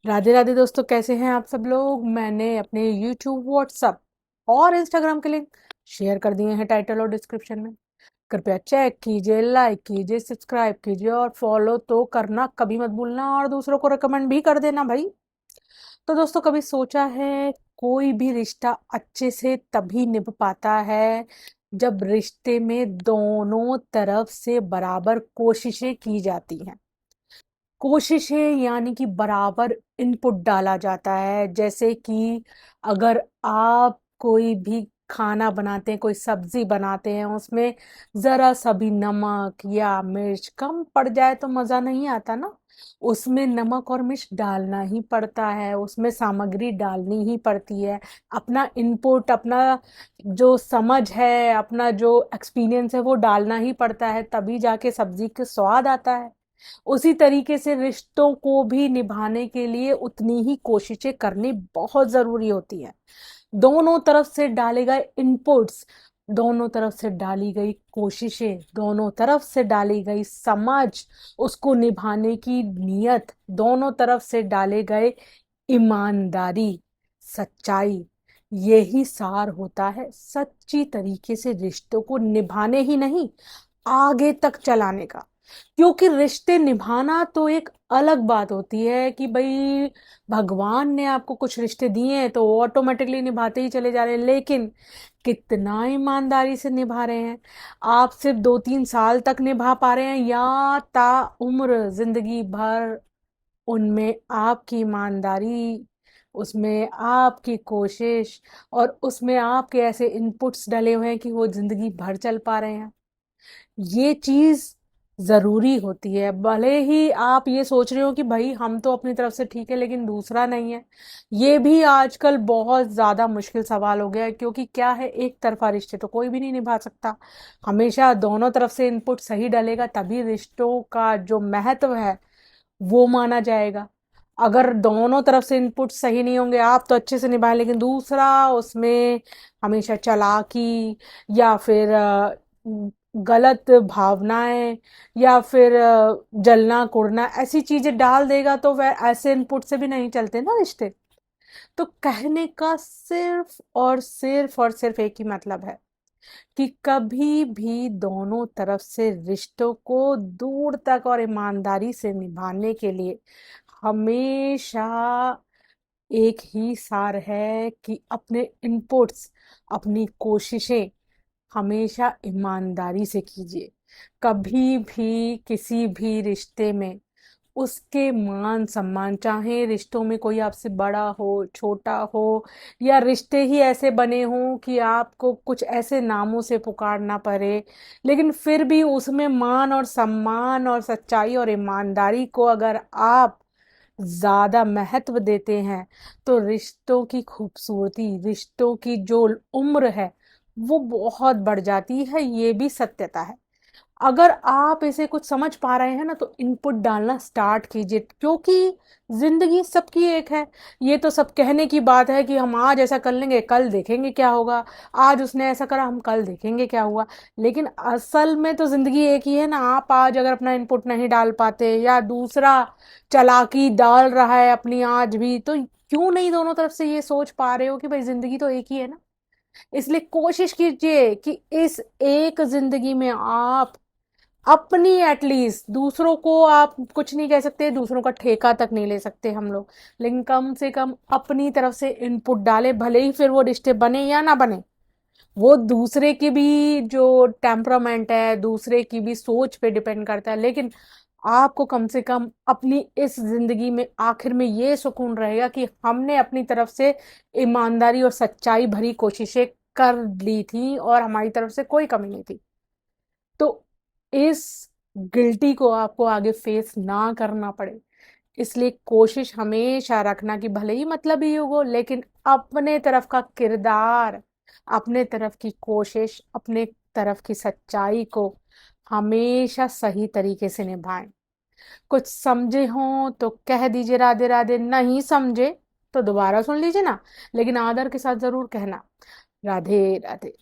राधे राधे दोस्तों, कैसे हैं आप सब लोग। मैंने अपने YouTube, WhatsApp और Instagram के लिंक शेयर कर दिए हैं टाइटल और डिस्क्रिप्शन में। कृपया चेक कीजिए, लाइक कीजिए, सब्सक्राइब कीजिए और फॉलो तो करना कभी मत भूलना, और दूसरों को रिकमेंड भी कर देना भाई। तो दोस्तों, कभी सोचा है कोई भी रिश्ता अच्छे से तभी निभ पाता है जब रिश्ते में दोनों तरफ से बराबर कोशिशें की जाती हैं। कोशिशें यानी कि बराबर इनपुट डाला जाता है। जैसे कि अगर आप कोई भी खाना बनाते हैं, कोई सब्जी बनाते हैं, उसमें जरा सा भी नमक या मिर्च कम पड़ जाए तो मज़ा नहीं आता ना। उसमें नमक और मिर्च डालना ही पड़ता है, उसमें सामग्री डालनी ही पड़ती है। अपना इनपुट, अपना जो समझ है, अपना जो एक्सपीरियंस है वो डालना ही पड़ता है, तभी जाके सब्जी का स्वाद आता है। उसी तरीके से रिश्तों को भी निभाने के लिए उतनी ही कोशिशें करनी बहुत जरूरी होती है। दोनों तरफ से डाले गए इनपुट्स, दोनों तरफ से डाली गई कोशिशें, दोनों तरफ से डाली गई समझ, उसको निभाने की नियत, दोनों तरफ से डाले गए ईमानदारी, सच्चाई, यही सार होता है सच्ची तरीके से रिश्तों को निभाने ही नहीं, आगे तक चलाने का। क्योंकि रिश्ते निभाना तो एक अलग बात होती है कि भाई भगवान ने आपको कुछ रिश्ते दिए हैं तो ऑटोमेटिकली निभाते ही चले जा रहे हैं, लेकिन कितना ईमानदारी से निभा रहे हैं। आप सिर्फ 2-3 साल तक निभा पा रहे हैं या ता उम्र जिंदगी भर उनमें आपकी ईमानदारी, उसमें आपकी कोशिश और उसमें आपके ऐसे इनपुट्स डले हुए हैं कि वो जिंदगी भर चल पा रहे हैं। ये चीज जरूरी होती है। भले ही आप ये सोच रहे हो कि भाई हम तो अपनी तरफ से ठीक है लेकिन दूसरा नहीं है, ये भी आजकल बहुत ज्यादा मुश्किल सवाल हो गया है। क्योंकि क्या है, एक तरफा रिश्ते तो कोई भी नहीं निभा सकता। हमेशा दोनों तरफ से इनपुट सही डलेगा तभी रिश्तों का जो महत्व है वो माना जाएगा। अगर दोनों तरफ से इनपुट सही नहीं होंगे, आप तो अच्छे से निभाएं लेकिन दूसरा उसमें हमेशा चालाकी या फिर गलत भावनाएं या फिर जलना कुड़ना ऐसी चीजें डाल देगा, तो वह ऐसे इनपुट से भी नहीं चलते ना रिश्ते। तो कहने का सिर्फ और सिर्फ एक ही मतलब है कि कभी भी दोनों तरफ से रिश्तों को दूर तक और ईमानदारी से निभाने के लिए हमेशा एक ही सार है कि अपने इनपुट्स, अपनी कोशिशें हमेशा ईमानदारी से कीजिए। कभी भी किसी भी रिश्ते में उसके मान सम्मान, चाहे रिश्तों में कोई आपसे बड़ा हो, छोटा हो, या रिश्ते ही ऐसे बने हों कि आपको कुछ ऐसे नामों से पुकारना पड़े, लेकिन फिर भी उसमें मान और सम्मान और सच्चाई और ईमानदारी को अगर आप ज्यादा महत्व देते हैं तो रिश्तों की खूबसूरती, रिश्तों की जो उम्र है वो बहुत बढ़ जाती है। ये भी सत्यता है। अगर आप इसे कुछ समझ पा रहे हैं ना तो इनपुट डालना स्टार्ट कीजिए, क्योंकि जिंदगी सबकी एक है। ये तो सब कहने की बात है कि हम आज ऐसा कर लेंगे, कल देखेंगे क्या होगा। आज उसने ऐसा करा, हम कल देखेंगे क्या हुआ। लेकिन असल में तो जिंदगी एक ही है ना। आप आज अगर अपना इनपुट नहीं डाल पाते या दूसरा चालाकी डाल रहा है अपनी आज भी, तो क्यों नहीं दोनों तरफ से ये सोच पा रहे हो कि भाई जिंदगी तो एक ही है ना। इसलिए कोशिश कीजिए कि इस एक जिंदगी में आप अपनी, एटलीस्ट दूसरों को आप कुछ नहीं कह सकते, दूसरों का ठेका तक नहीं ले सकते हम लोग, लेकिन कम से कम अपनी तरफ से इनपुट डाले। भले ही फिर वो रिश्ते बने या ना बने, वो दूसरे की भी जो टेम्परामेंट है, दूसरे की भी सोच पे डिपेंड करता है, लेकिन आपको कम से कम अपनी इस जिंदगी में आखिर में ये सुकून रहेगा कि हमने अपनी तरफ से ईमानदारी और सच्चाई भरी कोशिशें कर ली थी और हमारी तरफ से कोई कमी नहीं थी। तो इस गिल्टी को आपको आगे फेस ना करना पड़े, इसलिए कोशिश हमेशा रखना कि भले ही मतलब ही हो, लेकिन अपने तरफ का किरदार, अपने तरफ की कोशिश, अपने तरफ की सच्चाई को हमेशा सही तरीके से निभाएं। कुछ समझे हो तो कह दीजिए राधे राधे, नहीं समझे तो दोबारा सुन लीजिए ना, लेकिन आदर के साथ जरूर कहना राधे राधे।